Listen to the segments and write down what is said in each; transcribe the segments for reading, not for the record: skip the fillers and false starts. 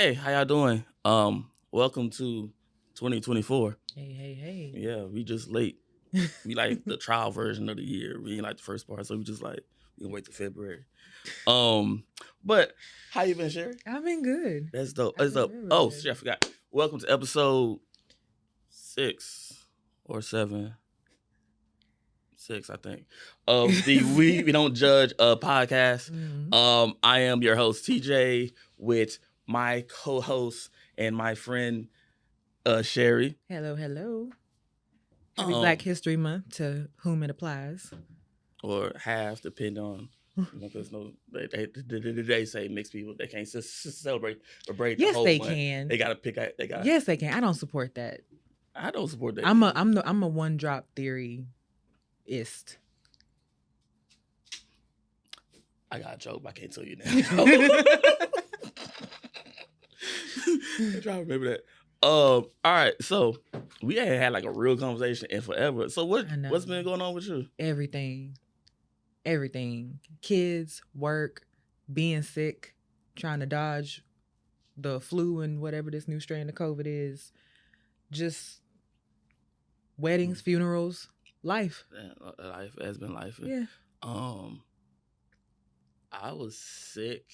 Hey, how y'all doing? Welcome to 2024. Hey. Yeah, we just late. We like the trial version of the year. We ain't like the first part, so we just like we can wait till February. But how you been, Sherry? I've been good. That's dope. I've That's been dope. really Oh, good. shit, I forgot. Welcome to episode 6 or 7. 6, I think, of the We Don't Judge podcast. I am your host, TJ, with my co-host and my friend Sherry. Hello. Happy Black History Month to whom it applies. Or half, depending on, because they say mixed people, they can't celebrate or break the Yes, whole they month. can. They gotta pick out. Yes, they can. I don't support that. I don't support that. I'm a one drop theoryist. I got a joke, but I can't tell you now. I'm trying to remember that. All right, so we ain't had like a real conversation in forever. So what's been going on with you? Everything. Kids, work, being sick, trying to dodge the flu and whatever this new strain of COVID is. Just weddings, funerals, life. Life has been life. Yeah. I was sick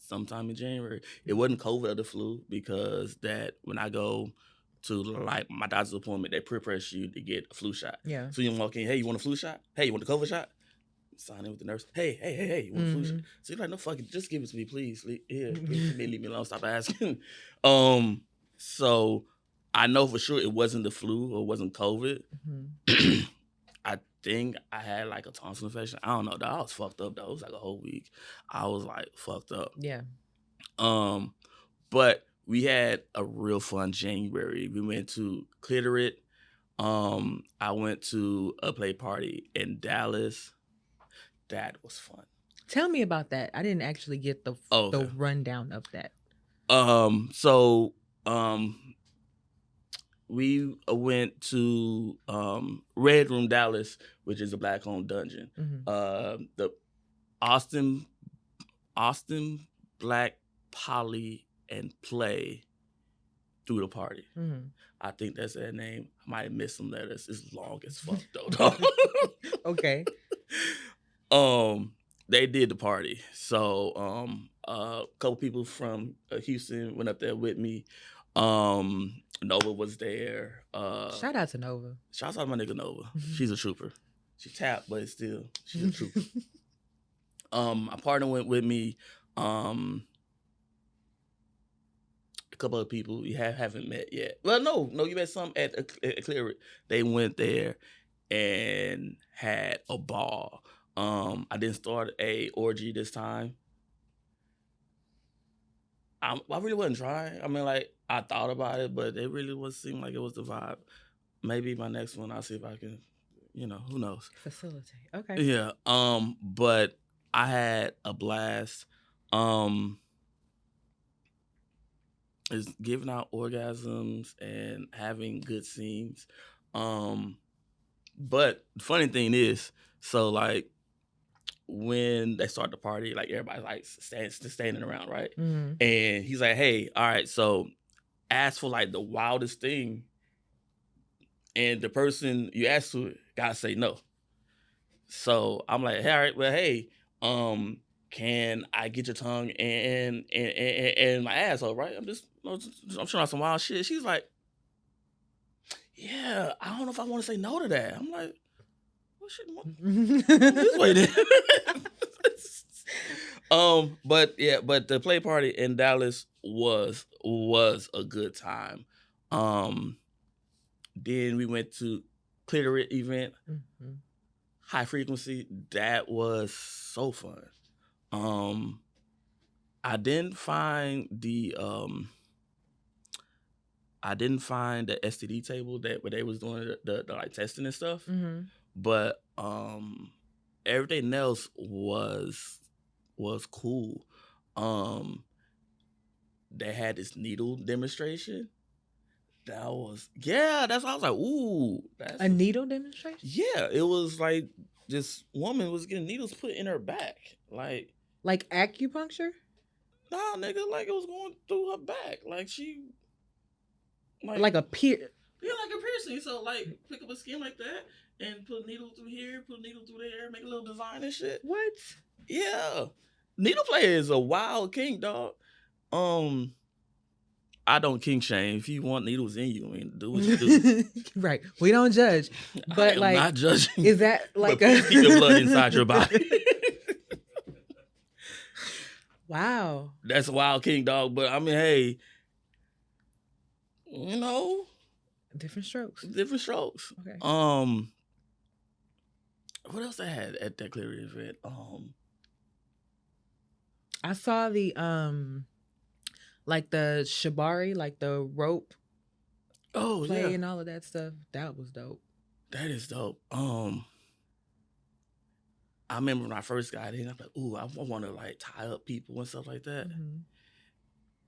sometime in January. It wasn't COVID or the flu, because that when I go to like my doctor's appointment, they press you to get a flu shot. Yeah. So you walk in, hey, you want a flu shot? Hey, you want the COVID shot? Sign in with the nurse. Hey, you want a flu shot? So you're like, no, fuck it, just give it to me, please. Leave me alone. Stop asking. So I know for sure it wasn't the flu or it wasn't COVID. I think I had like a tonsil infection. I don't know. I was fucked up though. It was like a whole week. I was like fucked up. Yeah. But we had a real fun January. We went to Clitorit. I went to a play party in Dallas. That was fun. Tell me about that. I didn't actually get the rundown of that. We went to Red Room Dallas, which is a Black-owned dungeon. The Austin Black Poly and Play threw the party. I think that's their name. I might have missed some letters. It's long as fuck though. Okay. They did the party. So a couple people from Houston went up there with me. Nova was there. Shout out to Nova. Shout out to my nigga Nova. She's a trooper. She tapped, but still, she's a trooper. My partner went with me. A couple of people we haven't met yet. Well, no, you met some at Clear. They went there and had a ball. I didn't start a orgy this time. I really wasn't trying. I mean, like, I thought about it, but it really seemed like it was the vibe. Maybe my next one, I'll see if I can, who knows. Facilitate. Okay. Yeah. But I had a blast. Is giving out orgasms and having good scenes. But the funny thing is, so like when they start the party, like everybody's like standing around, right? And he's like, hey, all right, so ask for like the wildest thing, and the person you ask to gotta say no. So I'm like, hey, all right, well, hey, can I get your tongue and my asshole, right? I'm showing out some wild shit. She's like, yeah, I don't know if I want to say no to that. I'm like, well, shit, this way then. But the play party in Dallas was a good time. Then we went to Clitorit event, high frequency. That was so fun. I didn't find the STD table where they was doing the like testing and stuff. But everything else was cool. They had this needle demonstration. That's why I was like, ooh. That's a needle demonstration? Yeah, it was like this woman was getting needles put in her back. Like acupuncture? Nah, nigga, like it was going through her back. Like she, like a pier. Yeah, like a piercing. So like, pick up a skin like that and put a needle through here, put a needle through there, make a little design and shit. What? Yeah, needle play is a wild kink, dog. I don't kink shame. If you want needles in you, I mean, do what you do. Right. We don't judge. But I am like, not judging. Is that like but please keep your blood inside your body. Wow. That's a wild kink, dog. But I mean, hey, you know, different strokes. Different strokes. Okay. What else I had at that clear event? I saw the like the shibari, like the rope. Oh, play yeah. And all of that stuff. That was dope. That is dope. I remember when I first got in, I'm like, ooh, I want to like tie up people and stuff like that. Mm-hmm.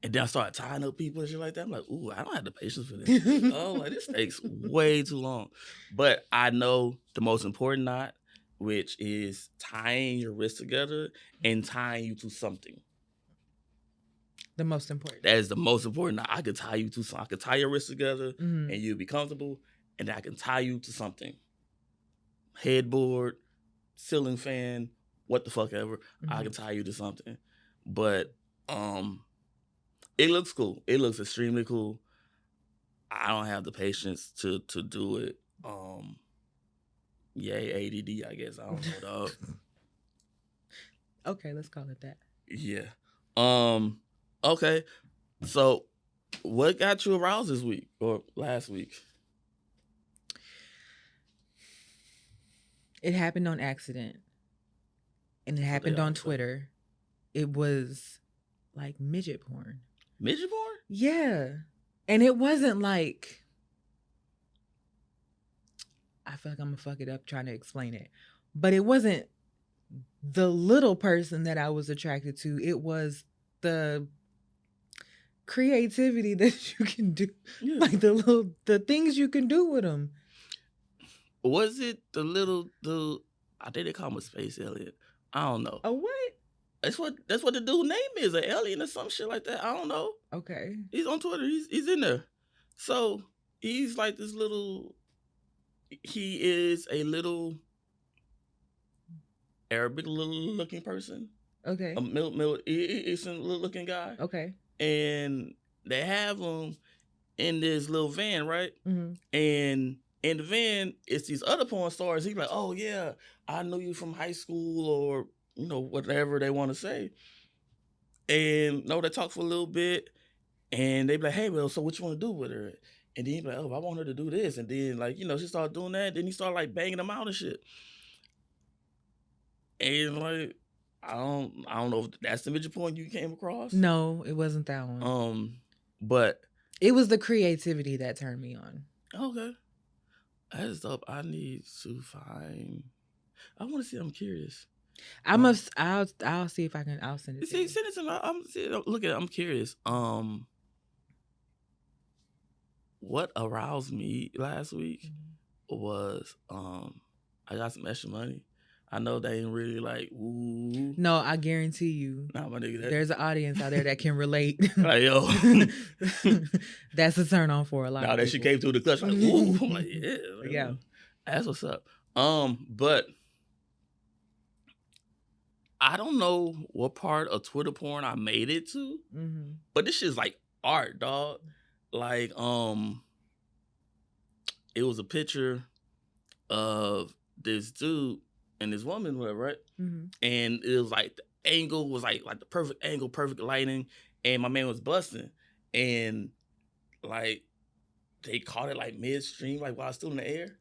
And then I started tying up people and shit like that. I'm like, ooh, I don't have the patience for this. Like this takes way too long. But I know the most important knot, which is tying your wrists together and tying you to something. The most important. That is the most important knot. I could tie you to something. I could tie your wrists together and you'll be comfortable. And then I can tie you to something. Headboard, ceiling fan, what the fuck ever. I can tie you to something. But it looks cool. It looks extremely cool. I don't have the patience to do it. Yay, ADD, I guess. I don't know, dog. Okay, let's call it that. Yeah. Okay. So, what got you aroused this week or last week? It happened on accident. And it happened on Twitter. It was like midget porn. Midget porn? Yeah. And it wasn't like, I feel like I'm gonna fuck it up trying to explain it. But it wasn't the little person that I was attracted to. It was the creativity that you can do. Yeah. Like the things you can do with them. Was it the I think they call him a space alien. I don't know. A what? That's what the dude's name is, an alien or some shit like that. I don't know. Okay. He's on Twitter. He's in there. So he's like this little. He is a little Arabic looking person. Okay. A middle Eastern looking guy. Okay. And they have him in this little van, right? Mm-hmm. And in the van, it's these other porn stars. He's like, oh yeah, I know you from high school or, you know, whatever they want to say. And they talk for a little bit and they be like, hey, well, so what you want to do with her? And then he be like, oh, I want her to do this. And then like, she started doing that. Then he started like banging them out and shit. And like, I don't know if that's the midget porn you came across. No, it wasn't that one. But it was the creativity that turned me on. Okay. That's dope. I need to find. I want to see. I'm curious. I'll see if I can. I'll send it. Send it to me. Look at it. I'm curious. What aroused me last week was I got some extra money. I know they ain't really like, ooh. No, I guarantee you. Nah, my nigga, there's an audience out there that can relate. Like, yo. That's a turn on for a lot of people. That she came through the clutch like, ooh. I'm like, yeah. Like, yeah. That's what's up. But I don't know what part of Twitter porn I made it to, but this shit's like art, dog. Like, it was a picture of this dude and this woman, whatever, right? And it was like the angle was like the perfect angle, perfect lighting, and my man was busting, and like they caught it like midstream, like while I was still in the air.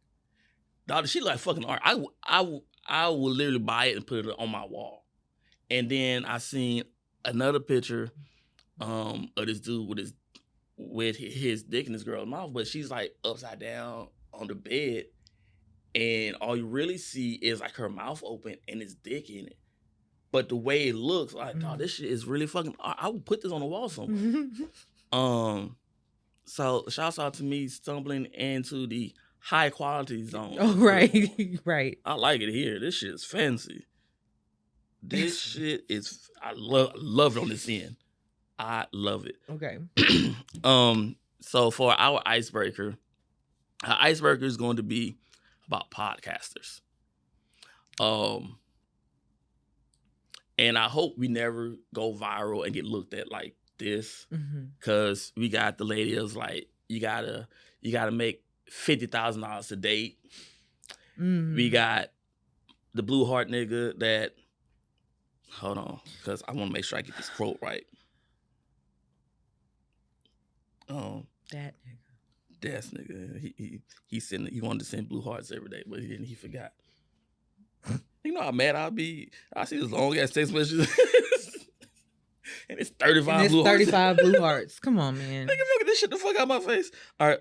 Dog, she like fucking art. I would literally buy it and put it on my wall. And then I seen another picture of this dude with his dick in this girl's mouth, but she's like upside down on the bed. And all you really see is like her mouth open and his dick in it. But the way it looks, like, dog, this shit is really fucking. I would put this on the wall somewhere. So shouts out to me stumbling into the high quality zone. Oh, right, right. I like it here. This shit is fancy. This shit is. I love it on this end. I love it. Okay. So for our icebreaker is going to be about podcasters. And I hope we never go viral and get looked at like this, because we got the lady that's like, you gotta make $50,000 a date. We got the blue heart nigga that, hold on, because I want to make sure I get this quote right. That nigga, he wanted to send blue hearts every day, but he forgot. You know how mad I'll be. I see this long ass text messages. And it's 35 blue hearts. 35 blue hearts. Come on, man. Nigga, look at this shit the fuck out my face. All right,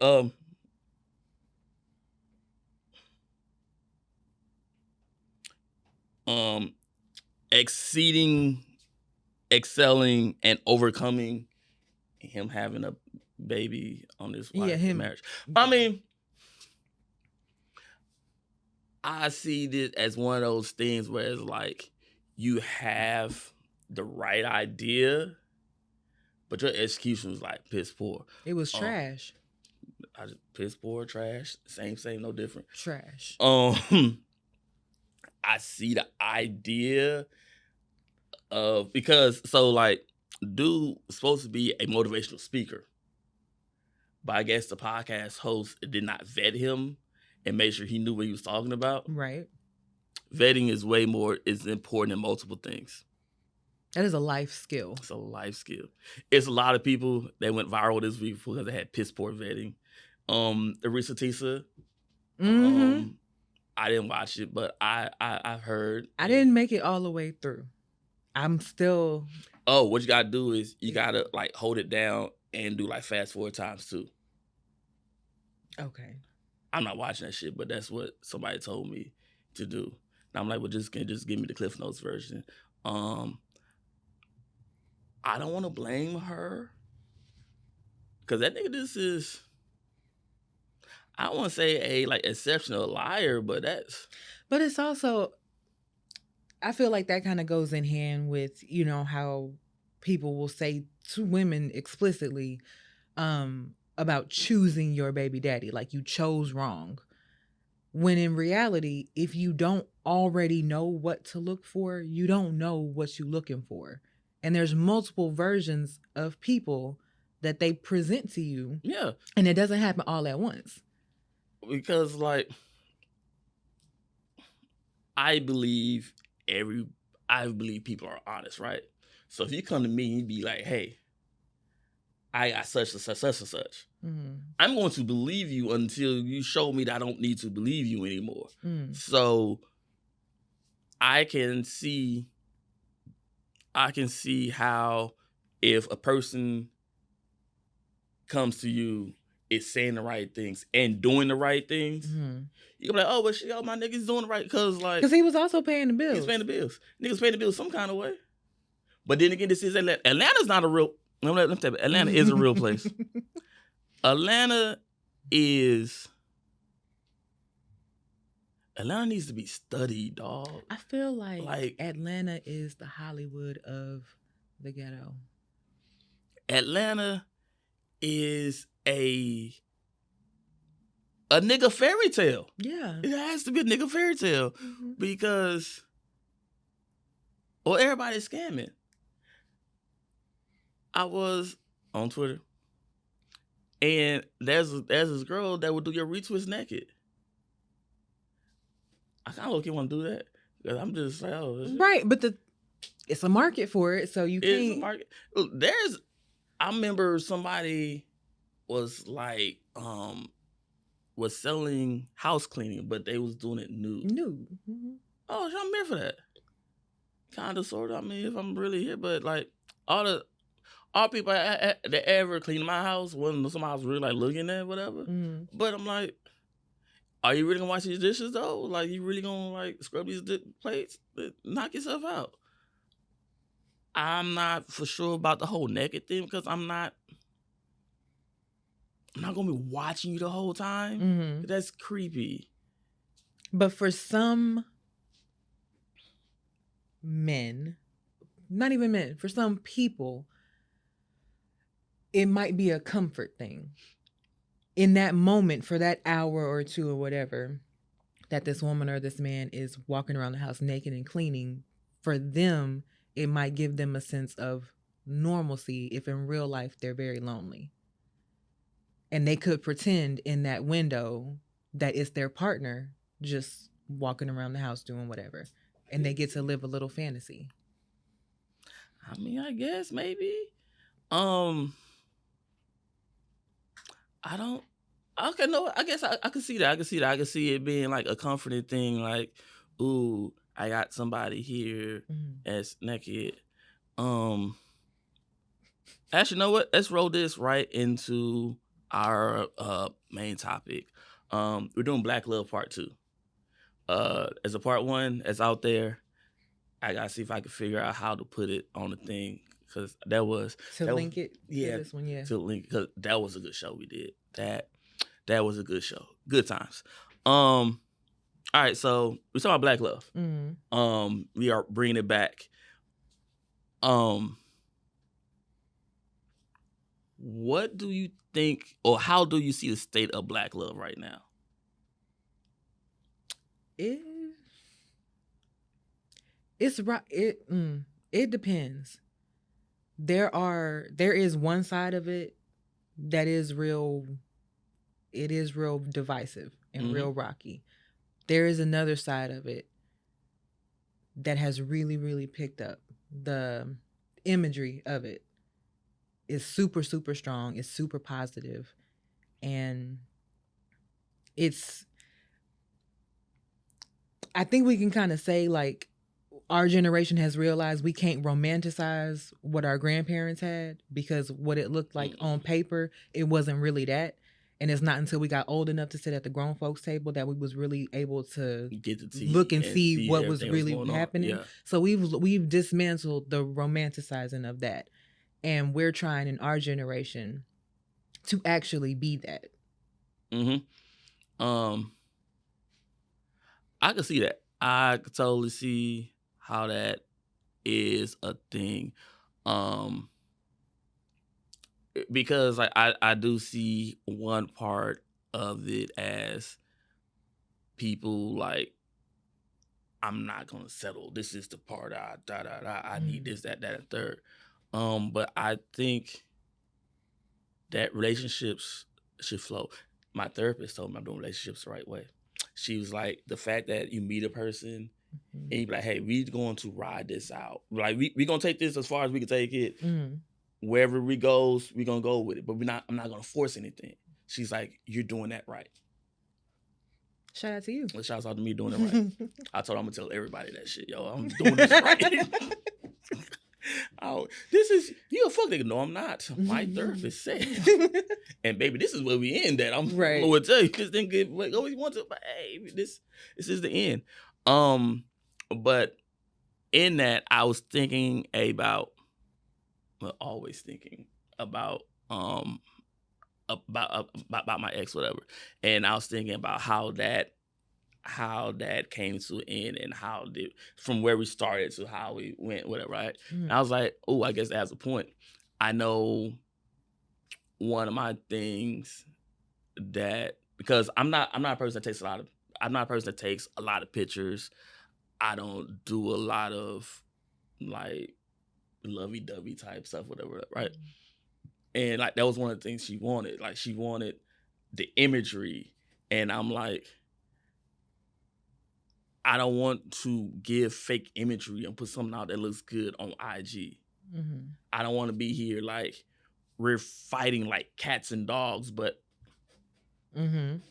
excelling and overcoming him having a baby on his wife's marriage. I mean, I see this as one of those things where it's like, you have the right idea, but your execution was like piss poor. It was trash. Piss poor, trash, same, no different. Trash. I see the idea of, because so like, dude was supposed to be a motivational speaker, but I guess the podcast host did not vet him and make sure he knew what he was talking about. Right. Vetting is important in multiple things. That is a life skill. It's a life skill. It's a lot of people that went viral this week because they had piss poor vetting. Arisa Tisa. I didn't watch it, but I've heard. I didn't make it all the way through. I'm still. Oh, what you gotta do is you gotta like hold it down and do like fast forward times too. Okay. I'm not watching that shit, but that's what somebody told me to do. And I'm like, well, just give me the Cliff Notes version. I don't want to blame her, because that nigga, this is, I don't want to say a like exceptional liar, but it's also, I feel like that kind of goes in hand with, you know, how people will say to women explicitly about choosing your baby daddy, like you chose wrong. When in reality, if you don't already know what to look for, you don't know what you're looking for. And there's multiple versions of people that they present to you. Yeah. And it doesn't happen all at once. Because like, I believe people are honest, right? So if you come to me and be like, hey, I got such and such and such, I'm going to believe you until you show me that I don't need to believe you anymore. So I can see how, if a person comes to you, is saying the right things and doing the right things, you can be like, oh, but shit, my nigga's doing the right, because he was also paying the bills. He's paying the bills. Niggas paying the bills some kind of way. But then again, this is Atlanta. Atlanta's not a real. Let me tell you, Atlanta is a real place. Atlanta needs to be studied, dog. I feel like Atlanta is the Hollywood of the ghetto. Atlanta is a nigga fairy tale. Yeah. It has to be a nigga fairy tale, because, well, everybody's scamming. I was on Twitter, and there's this girl that would do your retwist naked. I kind of want to do that, because I'm just like, oh, right, but it's a market for it, so you can't. It's a market. I remember somebody was like, was selling house cleaning, but they was doing it nude. Oh, I'm here for that. Kind of, sort of. I mean, if I'm really here, but like all people that ever cleaned my house when somebody was really like looking at whatever. But I'm like, are you really gonna wash these dishes though? Like, you really gonna like scrub these plates? Knock yourself out. I'm not for sure about the whole naked thing, because I'm not gonna be watching you the whole time. That's creepy. But for some men, not even men, for some people, it might be a comfort thing. In that moment, for that hour or two or whatever, that this woman or this man is walking around the house naked and cleaning, for them, it might give them a sense of normalcy if in real life they're very lonely. And they could pretend in that window that it's their partner just walking around the house doing whatever. And they get to live a little fantasy. I mean, I guess maybe. I don't. Okay, no, I guess I can see that. I can see that. I can see it being like a comforting thing. Like, ooh, I got somebody here that's naked. Actually, you know what? Let's roll this right into our main topic. We're doing Black Love Part 2. As a Part 1 that's out there, I gotta see if I can figure out how to put it on the thing, because that was link it to this one, yeah. To link, because that was a good show we did. That was a good show. Good times. All right, so we're talking about Black love. We are bringing it back. What do you think, or how do you see the state of Black love right now? It's right. It depends. There is one side of it that is real. It is real divisive and real rocky. There is another side of it that has really, really picked up. The imagery of it is super, super strong. It's super positive, and I think we can kind of say, like, our generation has realized we can't romanticize what our grandparents had, because what it looked like on paper, it wasn't really that. And it's not until we got old enough to sit at the grown folks table that we was really able to look and see what was really happening. Yeah. So we've dismantled the romanticizing of that. And we're trying in our generation to actually be that. I can see that. I can totally see how that is a thing. Because like I do see one part of it as people like, I'm not gonna settle. This is the part I need this, that, and third. But I think that relationships should flow. My therapist told me I'm doing relationships the right way. She was like, the fact that you meet a person and you be like, hey, we're going to ride this out. Like we gonna take this as far as we can take it. Wherever we goes, we're gonna go with it. But I'm not gonna force anything. She's like, you're doing that right. Shout out to you. Well, shout out to me doing it right. I told her I'm gonna tell everybody that shit. Yo, I'm doing this right. Oh, this is, you a fuck nigga. No, I'm not. My therapist said. And baby, this is where we end at. I'm gonna tell you, this thing get go you want to, but hey, this is the end. But in that, I was thinking about, well, always thinking about my ex, whatever. And I was thinking about how that came to an end, and how from where we started to how we went, whatever, right? And I was like, oh, I guess that has a point. I know one of my things that, because I'm not a person that takes a lot of pictures. I don't do a lot of like lovey-dovey type stuff, whatever, right? And like that was one of the things she wanted. Like she wanted the imagery, and I'm like, I don't want to give fake imagery and put something out that looks good on IG. I don't want to be here like we're fighting like cats and dogs, but and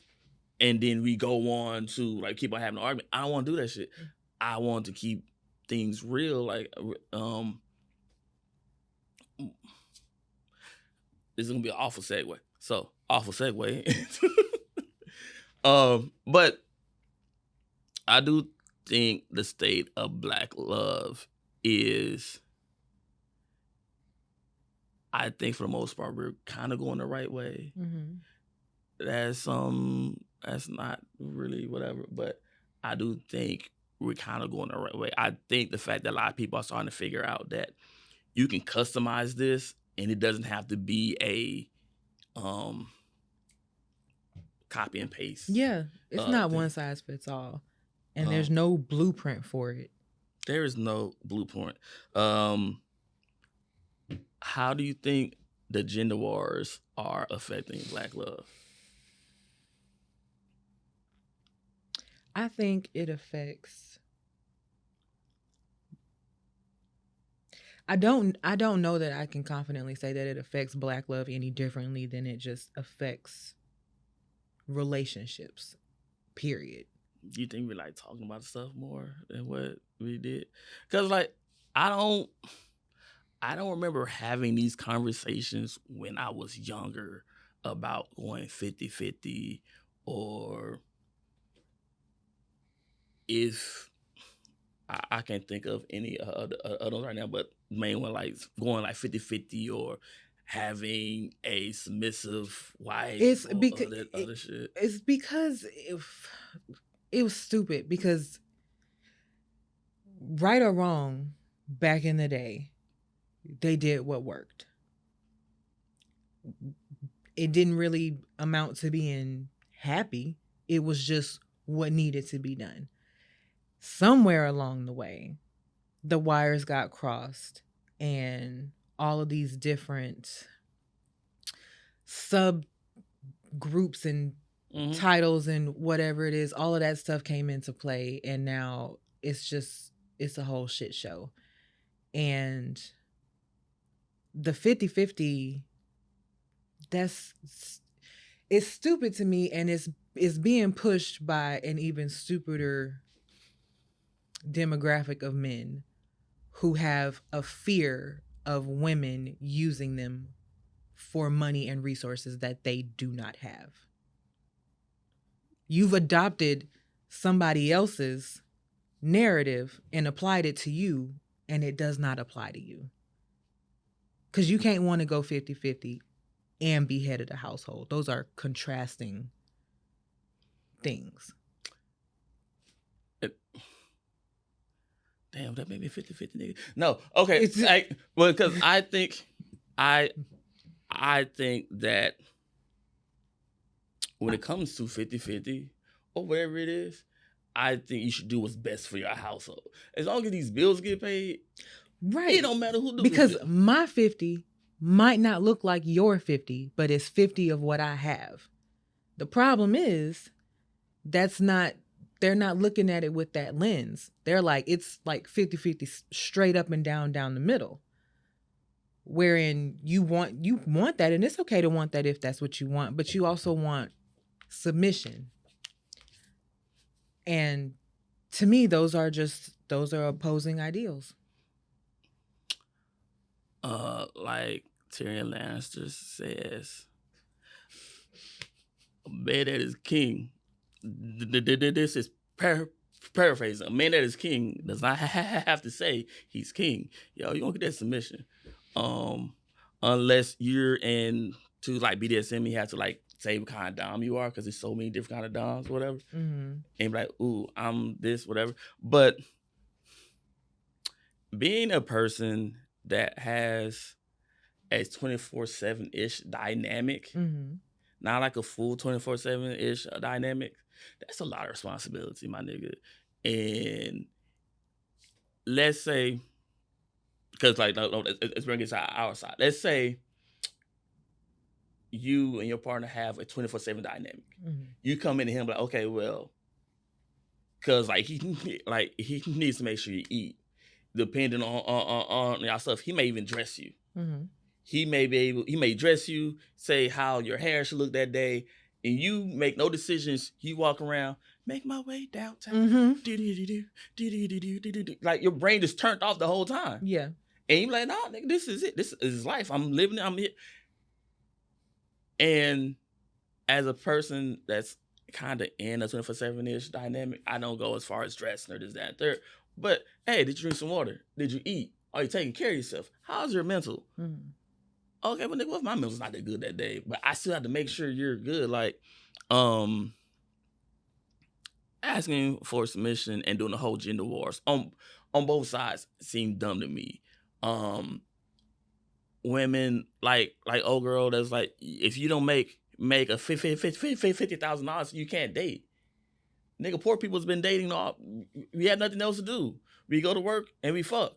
then we go on to like keep on having an argument. I don't want to do that shit. I want to keep things real. Like this is gonna be an awful segue. So awful segue. But I do think the state of Black love is, I think for the most part, we're kind of going the right way. That's not really whatever, but I do think we're kind of going the right way. I think the fact that a lot of people are starting to figure out that you can customize this and it doesn't have to be a copy and paste. Yeah, it's not thing. one size fits all, and there's no blueprint for it. There is no blueprint. How do you think the gender wars are affecting Black love? I think it affects. I don't know that I can confidently say that it affects Black love any differently than it just affects relationships. Period. Do you think we like talking about stuff more than what we did? Because like I don't remember having these conversations when I was younger about going 50-50 or if I can't think of any others right now, but main one like going like 50-50 or having a submissive wife. It's or because other shit. It's because it was stupid because right or wrong, back in the day, they did what worked. It didn't really amount to being happy. It was just what needed to be done. Somewhere along the way, the wires got crossed and all of these different subgroups and titles and whatever it is, all of that stuff came into play, and now it's a whole shit show. And the 50-50, it's stupid to me, and it's being pushed by an even stupider demographic of men who have a fear of women using them for money and resources that they do not have. You've adopted somebody else's narrative and applied it to you, and it does not apply to you. Because you can't want to go 50-50 and be head of the household. Those are contrasting things. Damn, that made me 50-50 nigga. No, okay. Because I think that when it comes to 50-50 or whatever it is, I think you should do what's best for your household. As long as these bills get paid, right? It don't matter who do because my 50 might not look like your 50, but it's 50 of what I have. The problem is they're not looking at it with that lens. They're like, it's like 50-50 straight up and down the middle. Wherein you want that, and it's okay to want that if that's what you want, but you also want submission. And to me, those are opposing ideals. Like Tyrion Lannister says, a man that is king. This is paraphrasing. A man that is king does not have to say he's king. Yo, you gonna get that submission. Unless you're into like BDSM, you have to like say what kind of dom you are, because there's so many different kind of doms, whatever. Mm-hmm. And be like, ooh, I'm this, whatever. But being a person that has a 24/7-ish dynamic, mm-hmm. not like a full 24/7-ish dynamic, that's a lot of responsibility, my nigga. And let's say, because like, let's bring it to our side. Let's say you and your partner have a 24/7 dynamic. Mm-hmm. You come in to him like, okay, well, because like he needs to make sure you eat. Depending on y'all stuff, he may even dress you. Mm-hmm. He may dress you, say how your hair should look that day, and you make no decisions. You walk around, make my way downtown. Mm-hmm. Like your brain is turned off the whole time. Yeah. And you're like, nah, nigga, this is it. This is life. I'm living it. I'm here. And as a person that's kind of in a 24/7-ish dynamic, I don't go as far as dressing or this, that, and third. But hey, did you drink some water? Did you eat? Are you taking care of yourself? How's your mental? Mm-hmm. Okay, but nigga, what if my mental's not that good that day? But I still have to make sure you're good. Like, asking for submission and doing the whole gender wars on both sides seem dumb to me. women like old girl that's like, if you don't make a $50,000, you can't date. Nigga, poor people's been dating all. We have nothing else to do. We go to work and we fuck.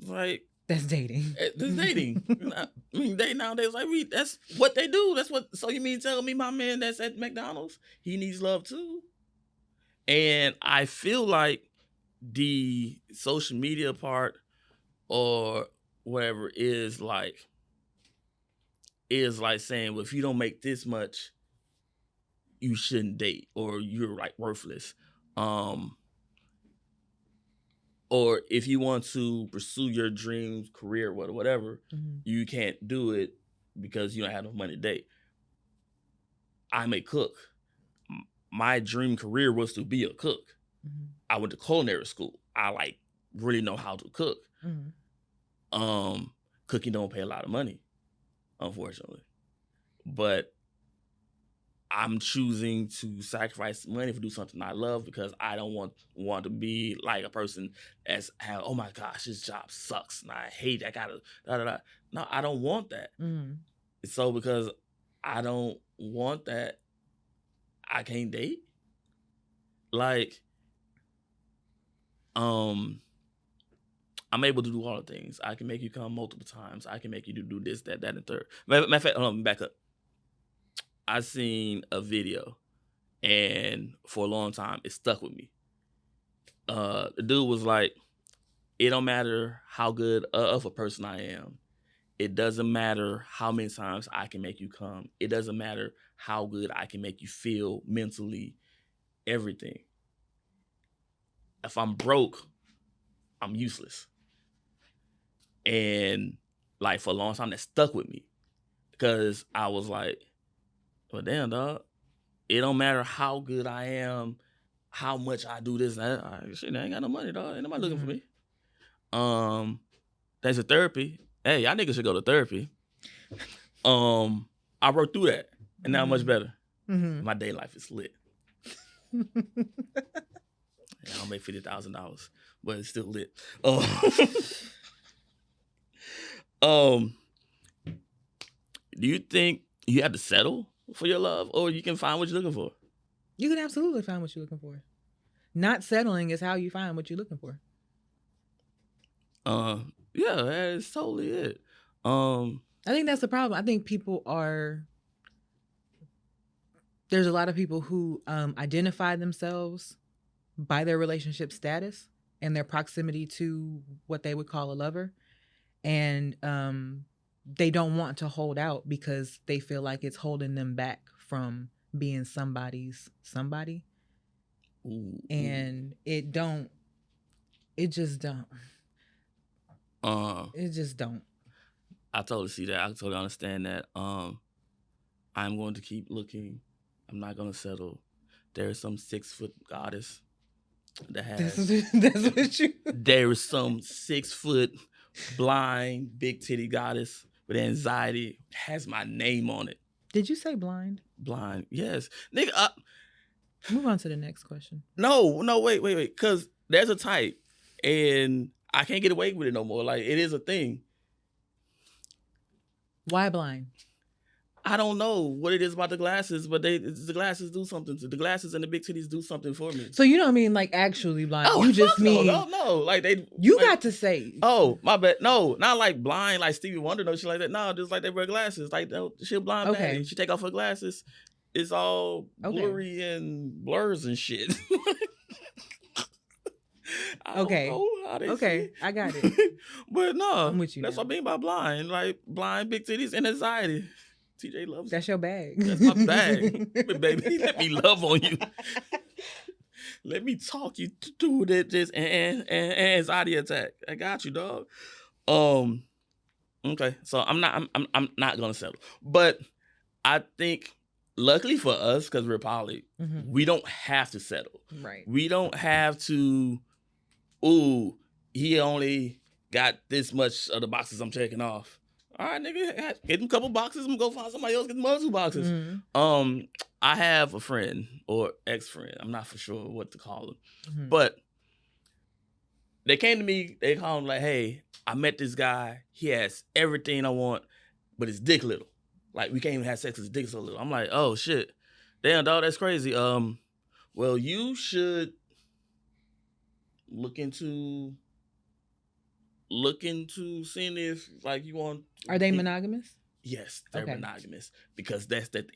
Like, that's dating. That's dating. I mean, they nowadays like that's what they do. That's what. So you mean tell me my man that's at McDonald's, he needs love too? And I feel like the social media part or whatever is like saying, well, if you don't make this much, you shouldn't date, or you're like worthless. Or if you want to pursue your dreams, career, whatever, you can't do it because you don't have enough money to date. I'm a cook. My dream career was to be a cook. I went to culinary school. I like really know how to cook. Cooking don't pay a lot of money, unfortunately. But I'm choosing to sacrifice money to do something I love because I don't want to be like a person that's oh my gosh, this job sucks and I hate it. I gotta da. No, I don't want that. So because I don't want that, I can't date. Like, I'm able to do all the things. I can make you come multiple times. I can make you do this, that, and third. Matter of fact, back up. I seen a video, and for a long time, it stuck with me. The dude was like, it don't matter how good of a person I am. It doesn't matter how many times I can make you come. It doesn't matter how good I can make you feel mentally, everything. If I'm broke, I'm useless. And like for a long time, that stuck with me because I was like, well, damn, dog. It don't matter how good I am, how much I do this. Shit, I ain't got no money, dog. Ain't nobody looking for me. Thanks to therapy. Hey, y'all niggas should go to therapy. I worked through that, and now I'm much better. My day life is lit. I don't make $50,000, but it's still lit. Do you think you have to settle for your love, or you can find what you're looking for? You can absolutely find what you're looking for. Not settling is how you find what you're looking for. Yeah, that's totally it. I think that's the problem. I think there's a lot of people who identify themselves by their relationship status and their proximity to what they would call a lover. And they don't want to hold out because they feel like it's holding them back from being somebody's somebody. And it just don't. I totally see that. I totally understand that. I'm going to keep looking. I'm not going to settle. There's some 6-foot goddess that has. That's what you. There is some 6-foot blind, big titty goddess with anxiety, has my name on it. Did you say blind? Blind, yes. Nigga, move on to the next question. No, wait. Because there's a type, and I can't get away with it no more. Like, it is a thing. Why blind? I don't know what it is about the glasses, but the glasses do something. The glasses and the big titties do something for me. So you don't mean like actually blind. You just mean no. Like they. You like, got to say. Oh, my bad. No, not like blind, like Stevie Wonder, no shit like that. No, just like they wear glasses. Like she blind. Okay. She take off her glasses. It's all blurry and blurs and shit. Okay. Okay, I got it. But no, I'm with you. That's what I mean by blind. Like blind, big titties, and anxiety. TJ loves. That's your bag. That's my bag, baby. Let me love on you. Let me talk you through this and anxiety attack. I got you, dog. Okay, so I'm not gonna settle, but I think luckily for us, because we're poly, we don't have to settle. Right. We don't have to. Ooh, he only got this much of the boxes I'm checking off. All right, nigga, get him a couple boxes. I'm gonna go find somebody else, get them other 2 boxes. I have a friend or ex-friend. I'm not for sure what to call him. But they came to me. They called me like, "Hey, I met this guy. He has everything I want, but his dick little. Like we can't even have sex because his dick's so little." I'm like, "Oh shit, damn dog, that's crazy." Well, you should look into seeing if like you want. Are they monogamous? Yes, they're monogamous because that's that.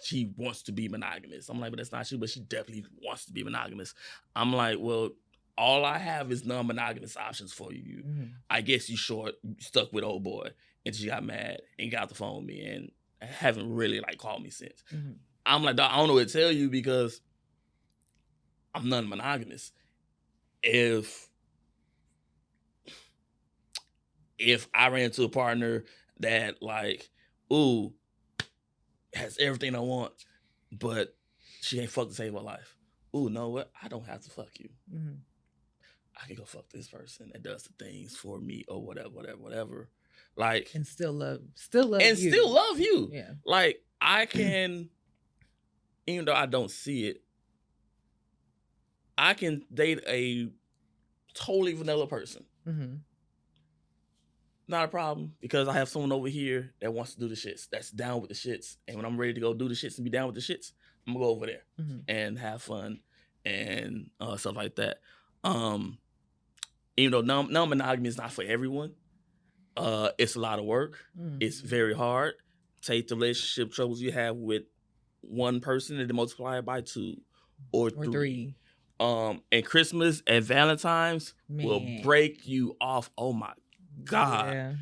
She wants to be monogamous. I'm like, but that's not she, but she definitely wants to be monogamous. I'm like, well, all I have is non-monogamous options for you. Mm-hmm. I guess you stuck with old boy. And she got mad and got off the phone with me and haven't really like called me since. Mm-hmm. I'm like, I don't know what to tell you because I'm non-monogamous. If I ran into a partner that like, ooh, has everything I want, but she ain't fuck to save her life. Ooh, know what? I don't have to fuck you. Mm-hmm. I can go fuck this person that does the things for me or whatever. Like and still love you. Yeah. Like I can, even though I don't see it, I can date a totally vanilla person. Mm-hmm. Not a problem because I have someone over here that wants to do the shits, that's down with the shits. And when I'm ready to go do the shits and be down with the shits, I'm gonna go over there and have fun and stuff like that. Even though non-monogamy is not for everyone, it's a lot of work. Mm-hmm. It's very hard. Take the relationship troubles you have with one person and then multiply it by 2 or 3. And Christmas and Valentine's will break you off. Oh my God.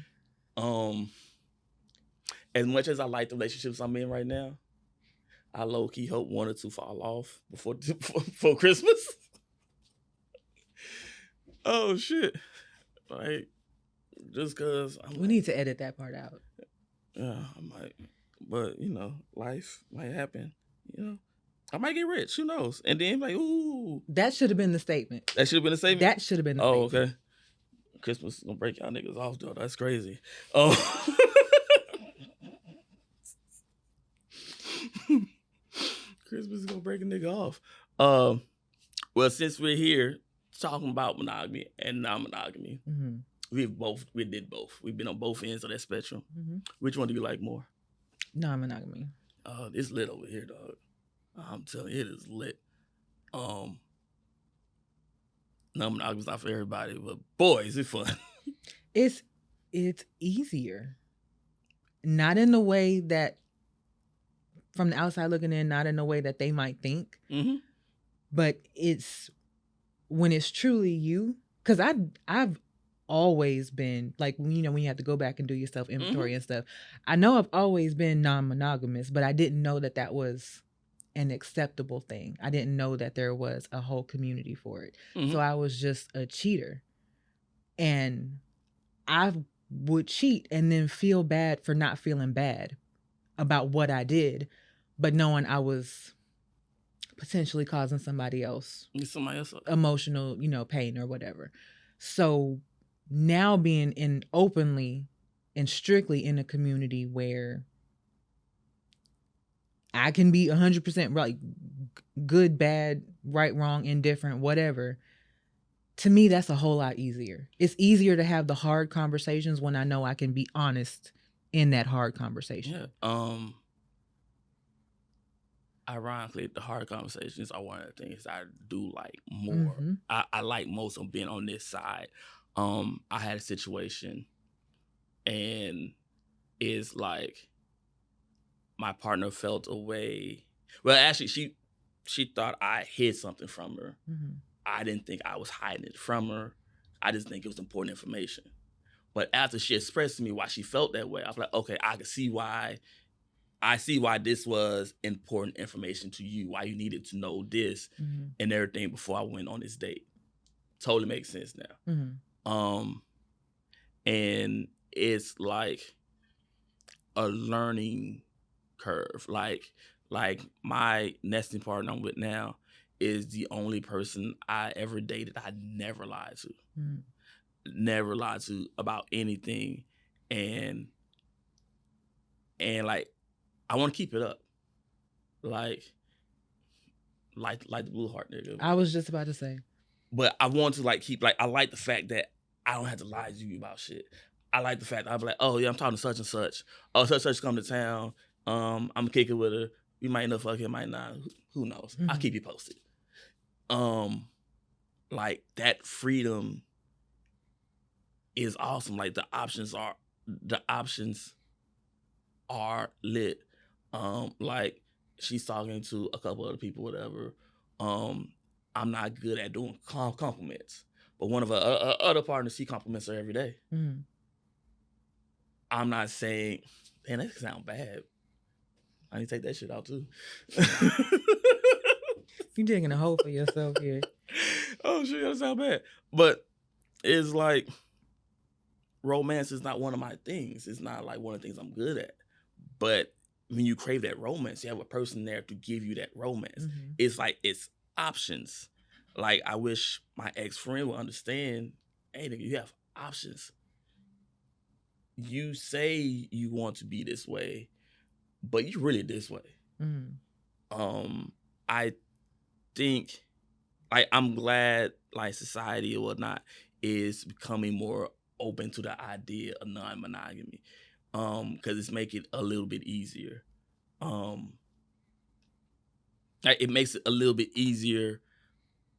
Yeah. As much as I like the relationships I'm in right now, I low-key hope 1 or 2 fall off before Christmas. Oh shit. Like just cause we need to edit that part out. Yeah, I might. But you know, life might happen. You know, I might get rich. Who knows? And then like, ooh, that should have been the statement. That should have been the statement. That should have been the statement. Oh, okay. Christmas gonna break y'all niggas off though. That's crazy. Oh. Christmas is gonna break a nigga off. Well, since we're here talking about monogamy and non-monogamy, mm-hmm. we did both. We've been on both ends of that spectrum. Mm-hmm. Which one do you like more? Non-monogamy. It's lit over here, dog. I'm telling you, it is lit. Non-monogamy is not for everybody, but boy, is it fun. It's easier. Not in the way that, from the outside looking in, not in the way that they might think. Mm-hmm. But it's when it's truly you. Because I've always been, like, you know, when you have to go back and do your self-inventory mm-hmm. and stuff. I know I've always been non-monogamous, but I didn't know that was an acceptable thing. I didn't know that there was a whole community for it. Mm-hmm. So I was just a cheater. And I would cheat and then feel bad for not feeling bad about what I did, but knowing I was potentially causing somebody else emotional, you know, pain or whatever. So now being in openly and strictly in a community where I can be 100% right, good, bad, right, wrong, indifferent, whatever. To me, that's a whole lot easier. It's easier to have the hard conversations when I know I can be honest in that hard conversation. Yeah. Ironically, the hard conversations are one of the things I do like more. Mm-hmm. I like most of being on this side. I had a situation, and it's like my partner felt a way. Well, actually, she thought I hid something from her. Mm-hmm. I didn't think I was hiding it from her. I just think it was important information. But after she expressed to me why she felt that way, I was like, okay, I can see why. I see why this was important information to you, why you needed to know this mm-hmm. and everything before I went on this date. Totally makes sense now. Mm-hmm. And it's like a learning curve. Like my nesting partner I'm with now is the only person I ever dated I never lied to. Mm-hmm. Never lied to about anything. And like, I want to keep it up. Like the Blue Heart nigga. I was just about to say. but I want to like keep like I like the fact that I don't have to lie to you about shit. I like the fact that I'll be like, oh yeah, I'm talking to such and such. Oh, such come to town. I'm gonna kick it with her. We might end up fucking, might not. Who knows? I'll keep you posted. Like that freedom is awesome. Like the options are lit. Like she's talking to a couple other people, whatever. I'm not good at doing compliments, but one of her other partners, she compliments her every day. I'm not saying, man, that sound bad. I need to take that shit out too. You digging a hole for yourself here. Oh shit, that sound bad. But it's like romance is not one of my things. It's not like one of the things I'm good at. But when you crave that romance, you have a person there to give you that romance. It's like it's options. Like I wish my ex-friend would understand, hey nigga, you have options. You say you want to be this way, but you really this way. I think like I'm glad like society or whatnot is becoming more open to the idea of non-monogamy. Because it's making it a little bit easier. Like it makes it a little bit easier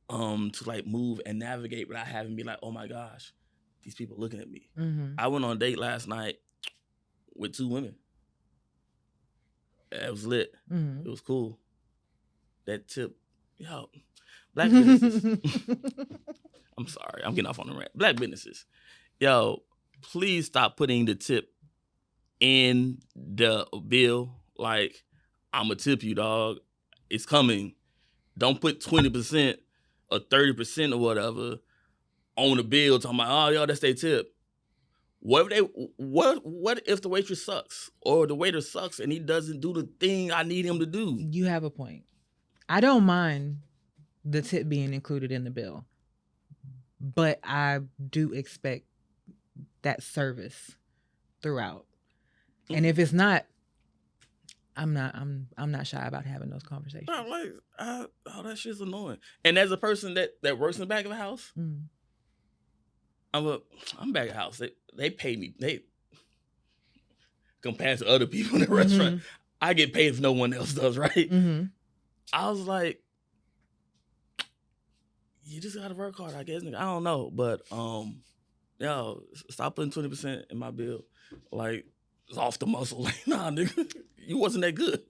to like move and navigate without having to be like, oh my gosh, these people looking at me. I went on a date last night with 2 women. It was lit. It was cool. That tip, yo, black businesses. I'm sorry, I'm getting off on the rant. Black businesses, yo, please stop putting the tip in the bill. Like, I'ma tip you, dog. It's coming. Don't put 20% or 30% or whatever on the bill talking about, oh, yo, that's their tip. What if the waitress sucks or the waiter sucks and he doesn't do the thing I need him to do? You have a point. I don't mind the tip being included in the bill, but I do expect that service throughout. And if it's not, I'm not shy about having those conversations. I'm like, oh, that shit's annoying. And as a person that works in the back of the house, I'm back of the house. They pay me. They compared to other people in the restaurant, I get paid if no one else does, right? I was like, you just gotta work hard, I guess. I don't know, but yo, stop putting 20% in my bill. Like, it's off the muscle. Like, nah, nigga, you wasn't that good.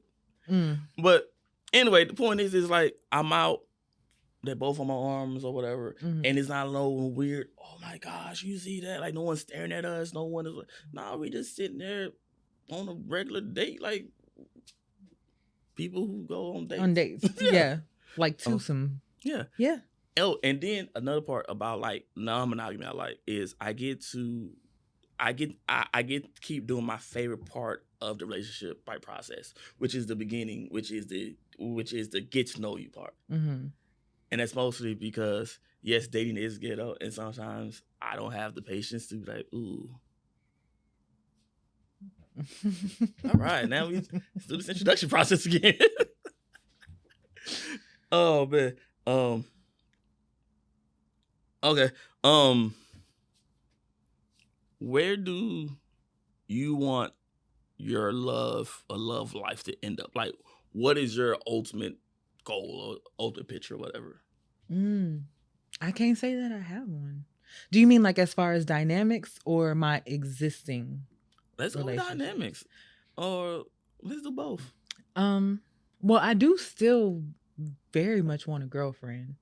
But anyway, the point is like I'm out. They're both on my arms or whatever, and it's not no weird. Oh my gosh, you see that? Like no one's staring at us. No one is. Nah, we just sitting there on a regular date, like people who go on dates. On dates, yeah, like twosome. Yeah. Oh, and then another part about like non-monogamy I like is I get to keep doing my favorite part of the relationship by process, which is the beginning, which is the get to know you part. And that's mostly because yes, dating is ghetto, and sometimes I don't have the patience to be like, ooh. All right, now let's do this introduction process again. Oh man. Okay. Where do you want your love life to end up? Like, what is your ultimate goal or ultimate picture or whatever? I can't say that I have one. Do you mean like as far as dynamics or my existing? Let's go with dynamics. Or let's do both. Well, I do still very much want a girlfriend.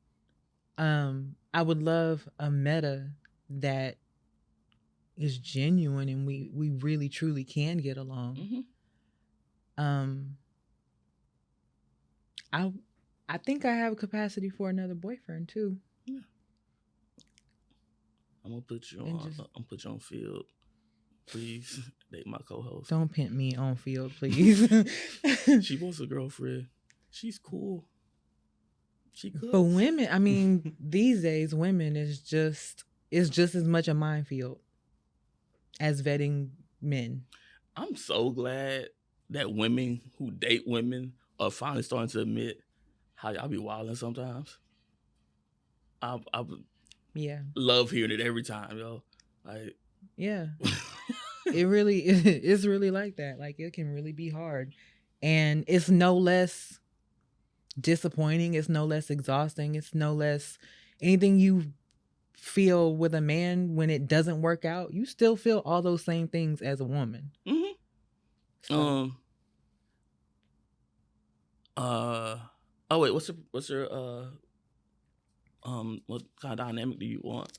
I would love a meta that is genuine and we really truly can get along. I think I have a capacity for another boyfriend too. Yeah. I'm gonna put you on field. Please date my co-host. Don't pimp me on field, please. She wants a girlfriend. She's cool. She cooks. For women, I mean, these days, women is just as much a minefield as vetting men. I'm so glad that women who date women are finally starting to admit how y'all be wilding sometimes. I would Yeah. love hearing it every time, yo. Like, Yeah. It really it's really like that. Like it can really be hard. And it's no less disappointing, it's no less exhausting, it's no less anything you feel with a man when it doesn't work out. You still feel all those same things as a woman. mm-hmm. So. Oh wait, what's your what kind of dynamic do you want?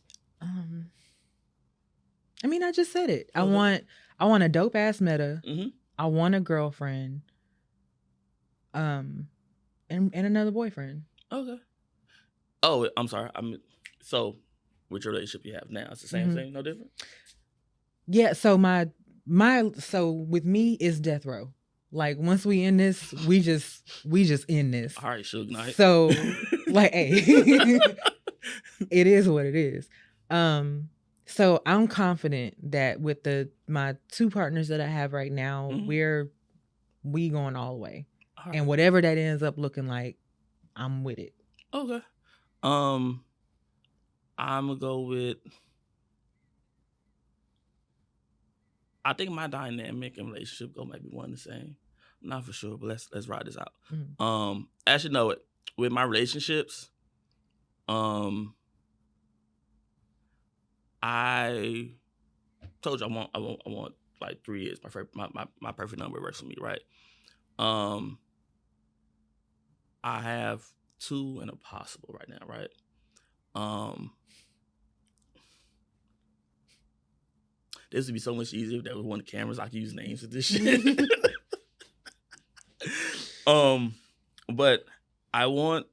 I mean, I just said it. Okay. I want a dope ass meta. Mm-hmm. I want a girlfriend. And another boyfriend. Okay. Oh, I'm sorry. So with your relationship you have now, it's the same thing, no different? Yeah, so so with me is death row. Like once we end this, we just end this. All right, Suge Knight. So like, hey, it is what it is. So I'm confident that with my two partners that I have right now, we going all the way. All right. And whatever that ends up looking like, I'm with it. Okay. I'm gonna go with. I think my dynamic and relationship go maybe one the same. I'm not for sure, but let's ride this out. Mm-hmm. Actually, no, with my relationships, I told you I want like 3 years. My perfect number works for me, right? I have 2 and a possible right now, right? This would be so much easier if there was one of the cameras. I could use names for this shit. But I want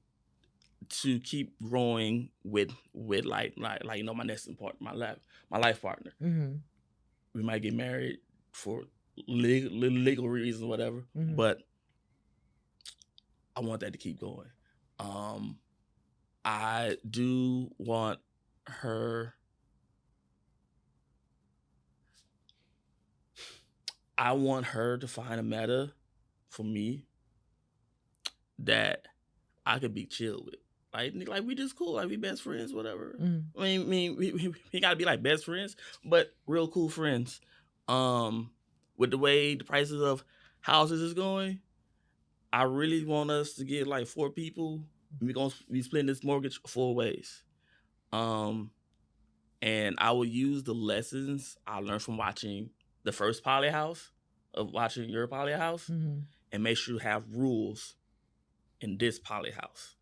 to keep growing with like you know, my nesting partner, my life partner. Mm-hmm. We might get married for legal reasons, whatever. Mm-hmm. But I want that to keep going. I do want her. I want her to find a meta for me that I could be chill with. Like we just cool, like we best friends, whatever. Mm. I mean, we gotta be like best friends, but real cool friends. With the way the prices of houses is going, I really want us to get like 4 people. We're gonna be splitting this mortgage 4 ways. And I will use the lessons I learned from watching the first Poly House, of watching your Poly House, mm-hmm. and make sure you have rules in this Poly House.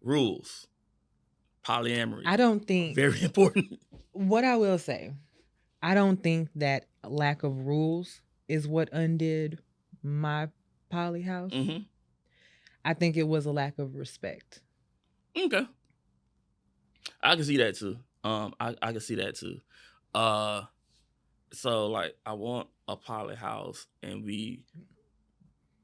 Rules. Polyamory. I don't think... Very important. What I will say, I don't think that lack of rules is what undid my Poly House. Mm-hmm. I think it was a lack of respect. Okay. I can see that too. I can see that too. So like I want a Poly House and we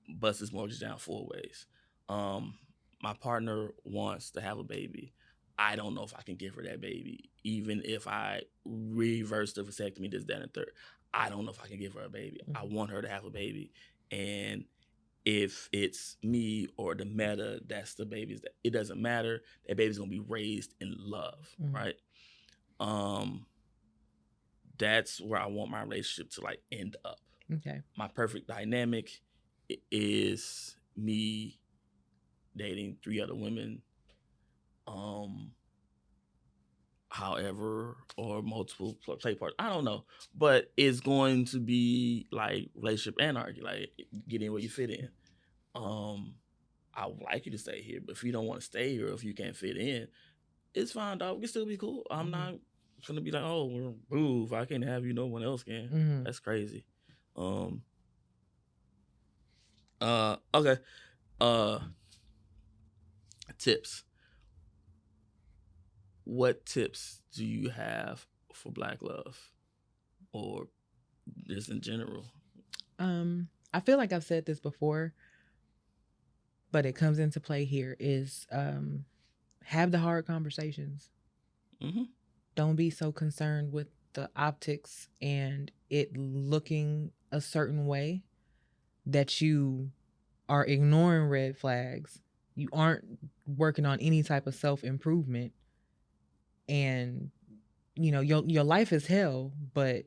bust this mortgage down 4 ways. My partner wants to have a baby. I don't know if I can give her that baby, even if I reverse the vasectomy, this, that, and the third. I don't know if I can give her a baby. Mm-hmm. I want her to have a baby. And if it's me or the meta, that's the babies, that it doesn't matter. That baby's gonna be raised in love, mm-hmm. right? That's where I want my relationship to like end up. Okay. My perfect dynamic is me dating 3 other women, however, or multiple play partners. I don't know, but it's going to be like relationship anarchy, like get in where you fit in. I would like you to stay here, but if you don't want to stay here, or if you can't fit in, it's fine, dog. We can still be cool. I'm not gonna be like, oh, move. I can't have you. No one else can. Mm-hmm. That's crazy. Okay. Tips. What tips do you have for Black love, or just in general? I feel like I've said this before, but it comes into play here, is have the hard conversations. Mm-hmm. Don't be so concerned with the optics and it looking a certain way that you are ignoring red flags. you aren't working on any type of self-improvement, and you know your life is hell, but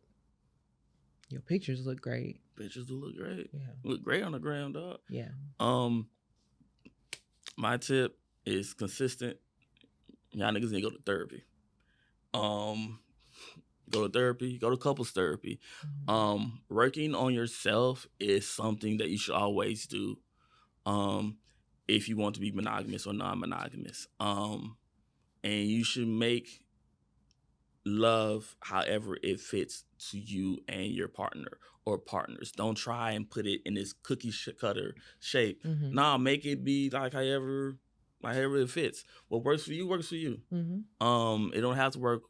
your pictures look great. Pictures do look great. Yeah. Look great on the gram, dog. Yeah. My tip is consistent. Y'all niggas need to go to therapy. Go to therapy. Go to couples therapy. Working on yourself is something that you should always do. If you want to be monogamous or non-monogamous. And you should make love however it fits to you and your partner or partners. Don't try and put it in this cookie cutter shape. Nah, make it be like however it fits. What works for you works for you. It don't have to work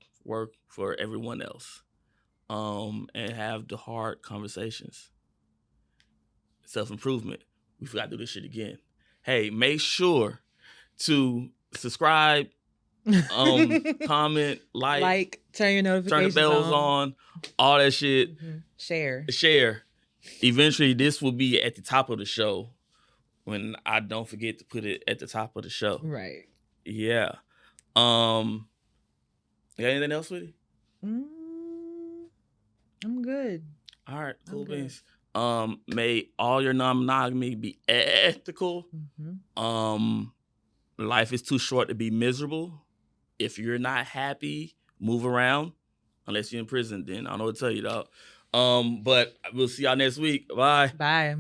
for everyone else. And have the hard conversations. Self-improvement. We forgot to do this shit again. Hey, make sure to subscribe, comment, like, turn your notifications, turn the bells on, all that shit. Share. Eventually, this will be at the top of the show when I don't forget to put it at the top of the show. Right. Yeah. You got anything else with it? I'm good. All right, cool beans. May all your non-monogamy be ethical. Life is too short to be miserable. If you're not happy, move around. Unless you're in prison, then I don't know what to tell you, dog. But we'll see y'all next week. Bye. Bye.